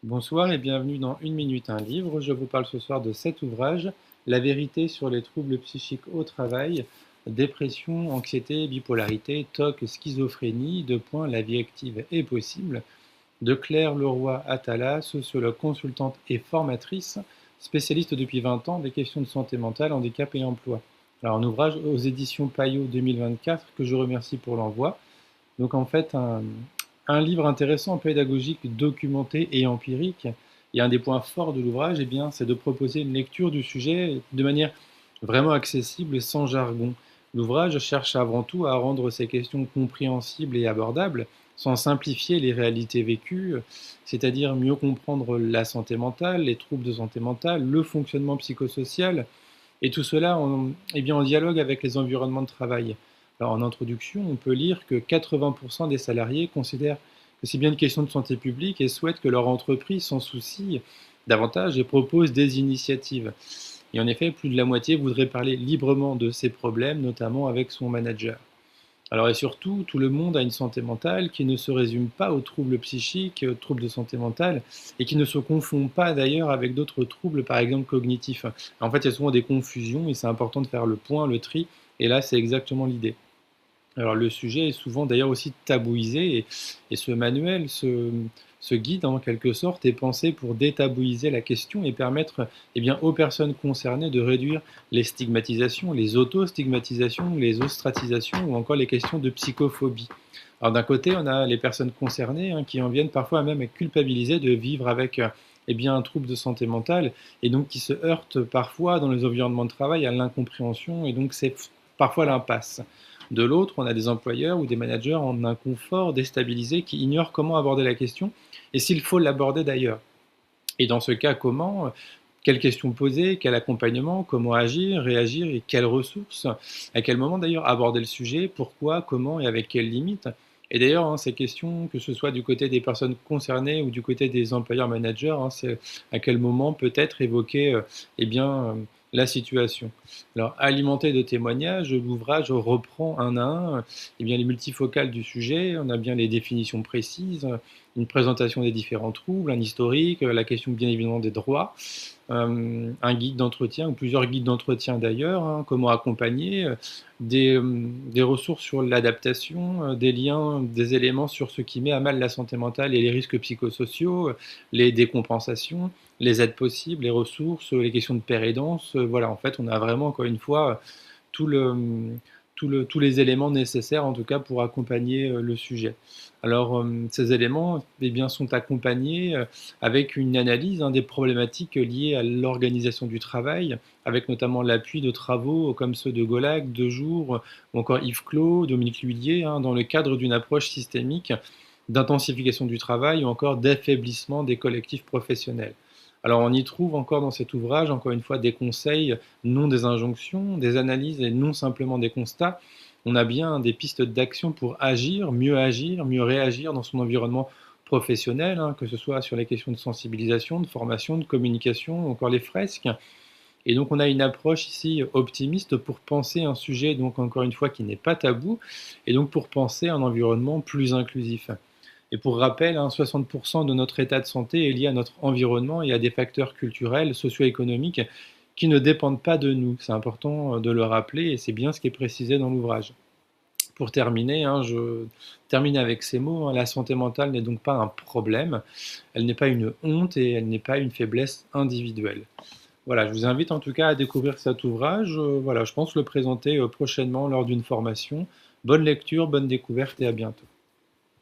Bonsoir et bienvenue dans Une minute un livre. Je vous parle ce soir de cet ouvrage, La vérité sur les troubles psychiques au travail, dépression, anxiété, bipolarité, TOC, schizophrénie, la vie active est possible, de Claire Leroy-Atala, sociologue consultante et formatrice, spécialiste depuis 20 ans des questions de santé mentale, handicap et emploi. Alors un ouvrage aux éditions Payot 2024 que je remercie pour l'envoi. Donc en fait, un livre intéressant, pédagogique, documenté et empirique. Et un des points forts de l'ouvrage, eh bien, c'est de proposer une lecture du sujet de manière vraiment accessible et sans jargon. L'ouvrage cherche avant tout à rendre ces questions compréhensibles et abordables, sans simplifier les réalités vécues, c'est-à-dire mieux comprendre la santé mentale, les troubles de santé mentale, le fonctionnement psychosocial, et tout cela eh bien, en dialogue avec les environnements de travail. Alors, en introduction, on peut lire que 80% des salariés considèrent que c'est bien une question de santé publique et souhaitent que leur entreprise s'en soucie davantage et propose des initiatives. Et en effet, plus de la moitié voudrait parler librement de ces problèmes, notamment avec son manager. Alors et surtout, tout le monde a une santé mentale qui ne se résume pas aux troubles psychiques, aux troubles de santé mentale, et qui ne se confond pas d'ailleurs avec d'autres troubles, par exemple cognitifs. En fait, il y a souvent des confusions et c'est important de faire le point, le tri, et là c'est exactement l'idée. Alors le sujet est souvent d'ailleurs aussi tabouisé et ce manuel, ce guide en quelque sorte est pensé pour détabouiser la question et permettre eh bien, aux personnes concernées de réduire les stigmatisations, les auto-stigmatisations, les ostratisations ou encore les questions de psychophobie. Alors d'un côté, on a les personnes concernées qui en viennent parfois même à culpabiliser de vivre avec eh bien, un trouble de santé mentale et donc qui se heurtent parfois dans les environnements de travail à l'incompréhension et donc c'est parfois l'impasse. De l'autre, on a des employeurs ou des managers en inconfort, déstabilisés, qui ignorent comment aborder la question et s'il faut l'aborder d'ailleurs. Et dans ce cas, comment quelles questions poser, quel accompagnement, comment agir, réagir et quelles ressources, à quel moment d'ailleurs aborder le sujet, pourquoi, comment et avec quelles limites. Et d'ailleurs, ces questions, que ce soit du côté des personnes concernées ou du côté des employeurs managers, c'est à quel moment peut-être évoquer eh bien, la situation. Alors, alimenté de témoignages, l'ouvrage reprend un à un eh bien, les multifocales du sujet, on a bien les définitions précises, une présentation des différents troubles, un historique, la question bien évidemment des droits, un guide d'entretien ou plusieurs guides d'entretien d'ailleurs, comment accompagner, des ressources sur l'adaptation, des liens, des éléments sur ce qui met à mal la santé mentale et les risques psychosociaux, les décompensations, les aides possibles, les ressources, les questions de pair aidance. Voilà, en fait, on a vraiment encore une fois tout le, tous les éléments nécessaires en tout cas pour accompagner le sujet. Alors ces éléments eh bien, sont accompagnés avec une analyse des problématiques liées à l'organisation du travail, avec notamment l'appui de travaux comme ceux de Golac, Dejour, ou encore Yves Clos, Dominique Lhuillier, dans le cadre d'une approche systémique d'intensification du travail ou encore d'affaiblissement des collectifs professionnels. Alors on y trouve encore dans cet ouvrage, encore une fois, des conseils, non des injonctions, des analyses et non simplement des constats. On a bien des pistes d'action pour agir, mieux réagir dans son environnement professionnel, que ce soit sur les questions de sensibilisation, de formation, de communication, ou encore les fresques. Et donc on a une approche ici optimiste pour penser un sujet, donc encore une fois, qui n'est pas tabou, et donc pour penser un environnement plus inclusif. Et pour rappel, 60% de notre état de santé est lié à notre environnement et à des facteurs culturels, socio-économiques qui ne dépendent pas de nous. C'est important de le rappeler et c'est bien ce qui est précisé dans l'ouvrage. Pour terminer, je termine avec ces mots, la santé mentale n'est donc pas un problème, elle n'est pas une honte et elle n'est pas une faiblesse individuelle. Voilà, je vous invite en tout cas à découvrir cet ouvrage. Voilà, je pense le présenter prochainement lors d'une formation. Bonne lecture, bonne découverte et à bientôt.